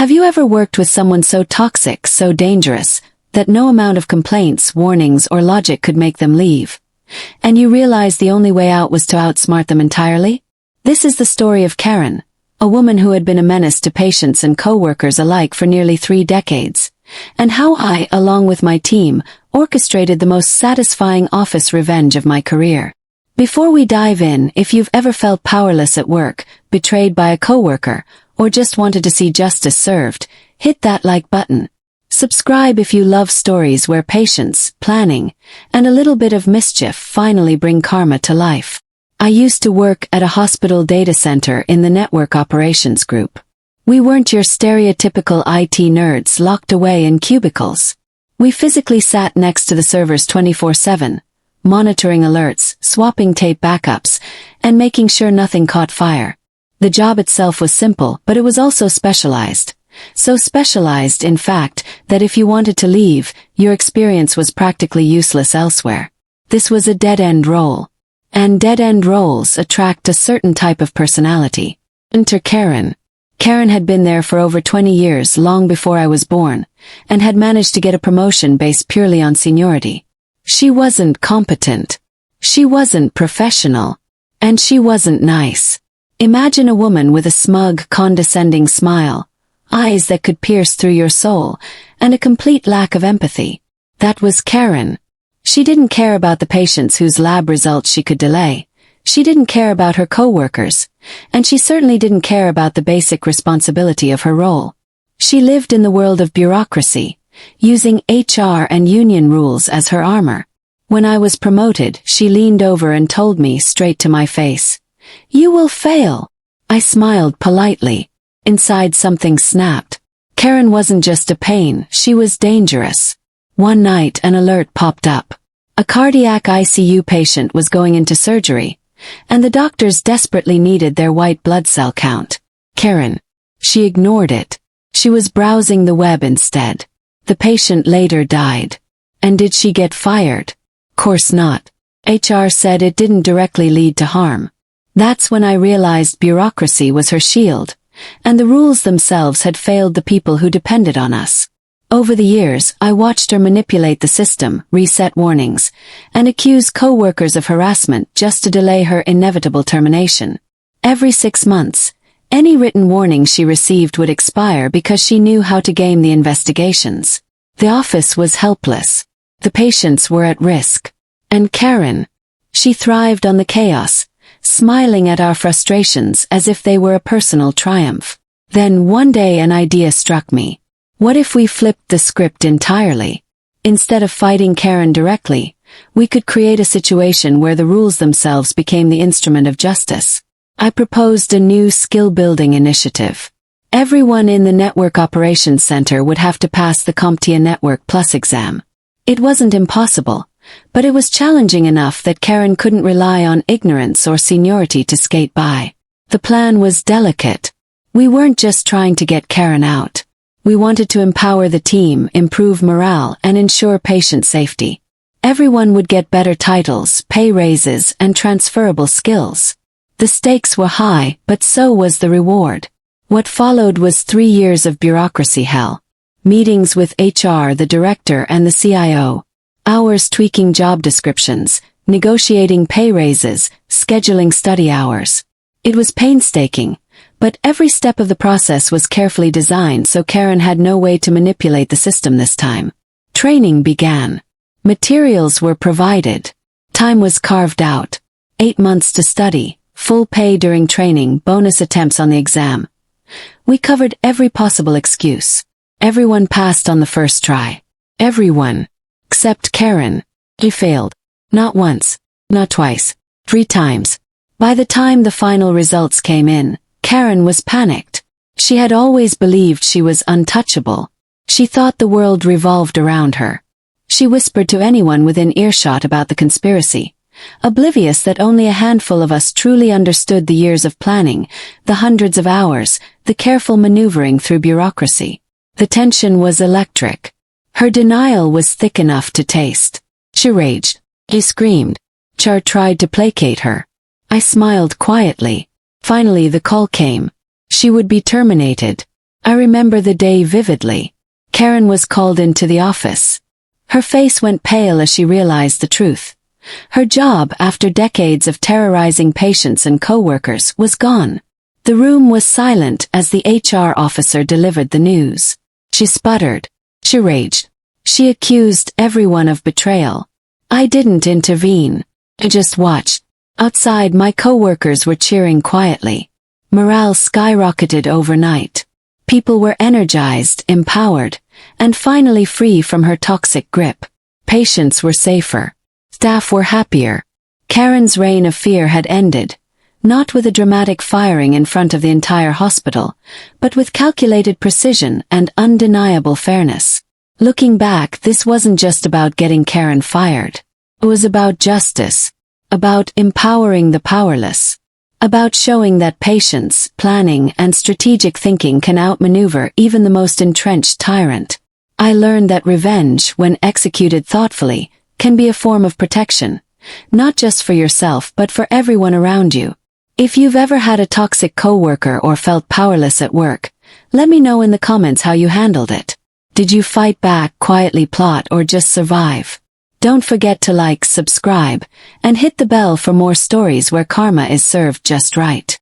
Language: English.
Have you ever worked with someone so toxic, so dangerous, that no amount of complaints, warnings, or logic could make them leave? And you realized the only way out was to outsmart them entirely? This is the story of Karen, a woman who had been a menace to patients and coworkers alike for nearly 3 decades, and how I, along with my team, orchestrated the most satisfying office revenge of my career. Before we dive in, if you've ever felt powerless at work, betrayed by a coworker, or just wanted to see justice served, hit that like button. Subscribe if you love stories where patience, planning, and a little bit of mischief finally bring karma to life. I used to work at a hospital data center in the network operations group. We weren't your stereotypical IT nerds locked away in cubicles. We physically sat next to the servers 24/7, monitoring alerts, swapping tape backups, and making sure nothing caught fire. The job itself was simple, but it was also specialized. So specialized, in fact, that if you wanted to leave, your experience was practically useless elsewhere. This was a dead-end role. And dead-end roles attract a certain type of personality. Enter Karen. Karen had been there for over 20 years, long before I was born, and had managed to get a promotion based purely on seniority. She wasn't competent. She wasn't professional. And she wasn't nice. Imagine a woman with a smug, condescending smile, eyes that could pierce through your soul, and a complete lack of empathy. That was Karen. She didn't care about the patients whose lab results she could delay. She didn't care about her coworkers, and she certainly didn't care about the basic responsibility of her role. She lived in the world of bureaucracy, using HR and union rules as her armor. When I was promoted, she leaned over and told me straight to my face, "You will fail." I smiled politely. Inside something snapped. Karen wasn't just a pain, she was dangerous. One night an alert popped up. A cardiac ICU patient was going into surgery, and the doctors desperately needed their white blood cell count. Karen. She ignored it. She was browsing the web instead. The patient later died. And did she get fired? Course not. HR said it didn't directly lead to harm. That's when I realized bureaucracy was her shield, and the rules themselves had failed the people who depended on us. Over the years, I watched her manipulate the system, reset warnings, and accuse coworkers of harassment just to delay her inevitable termination. Every 6 months, any written warning she received would expire because she knew how to game the investigations. The office was helpless. The patients were at risk. And Karen. She thrived on the chaos, smiling at our frustrations as if they were a personal triumph. Then one day an idea struck me. What if we flipped the script entirely? Instead of fighting Karen directly, we could create a situation where the rules themselves became the instrument of justice. I proposed a new skill-building initiative. Everyone in the Network Operations Center would have to pass the CompTIA Network Plus exam. It wasn't impossible, but it was challenging enough that Karen couldn't rely on ignorance or seniority to skate by. The plan was delicate. We weren't just trying to get Karen out. We wanted to empower the team, improve morale, and ensure patient safety. Everyone would get better titles, pay raises, and transferable skills. The stakes were high, but so was the reward. What followed was 3 years of bureaucracy hell. Meetings with HR, the director, and the CIO. Hours tweaking job descriptions, negotiating pay raises, scheduling study hours. It was painstaking, but every step of the process was carefully designed so Karen had no way to manipulate the system this time. Training began. Materials were provided. Time was carved out. 8 months to study, full pay during training, bonus attempts on the exam. We covered every possible excuse. Everyone passed on the first try. Everyone. Except Karen. She failed. Not once. Not twice. 3 times. By the time the final results came in, Karen was panicked. She had always believed she was untouchable. She thought the world revolved around her. She whispered to anyone within earshot about the conspiracy, oblivious that only a handful of us truly understood the years of planning, the hundreds of hours, the careful maneuvering through bureaucracy. The tension was electric. Her denial was thick enough to taste. She raged. She screamed. Char tried to placate her. I smiled quietly. Finally the call came. She would be terminated. I remember the day vividly. Karen was called into the office. Her face went pale as she realized the truth. Her job, after decades of terrorizing patients and coworkers, was gone. The room was silent as the HR officer delivered the news. She sputtered. She raged. She accused everyone of betrayal. I didn't intervene. I just watched. Outside, my coworkers were cheering quietly. Morale skyrocketed overnight. People were energized, empowered, and finally free from her toxic grip. Patients were safer. Staff were happier. Karen's reign of fear had ended, not with a dramatic firing in front of the entire hospital, but with calculated precision and undeniable fairness. Looking back, this wasn't just about getting Karen fired. It was about justice, about empowering the powerless, about showing that patience, planning, and strategic thinking can outmaneuver even the most entrenched tyrant. I learned that revenge, when executed thoughtfully, can be a form of protection, not just for yourself but for everyone around you. If you've ever had a toxic coworker or felt powerless at work, let me know in the comments how you handled it. Did you fight back, quietly plot, or just survive? Don't forget to like, subscribe, and hit the bell for more stories where karma is served just right.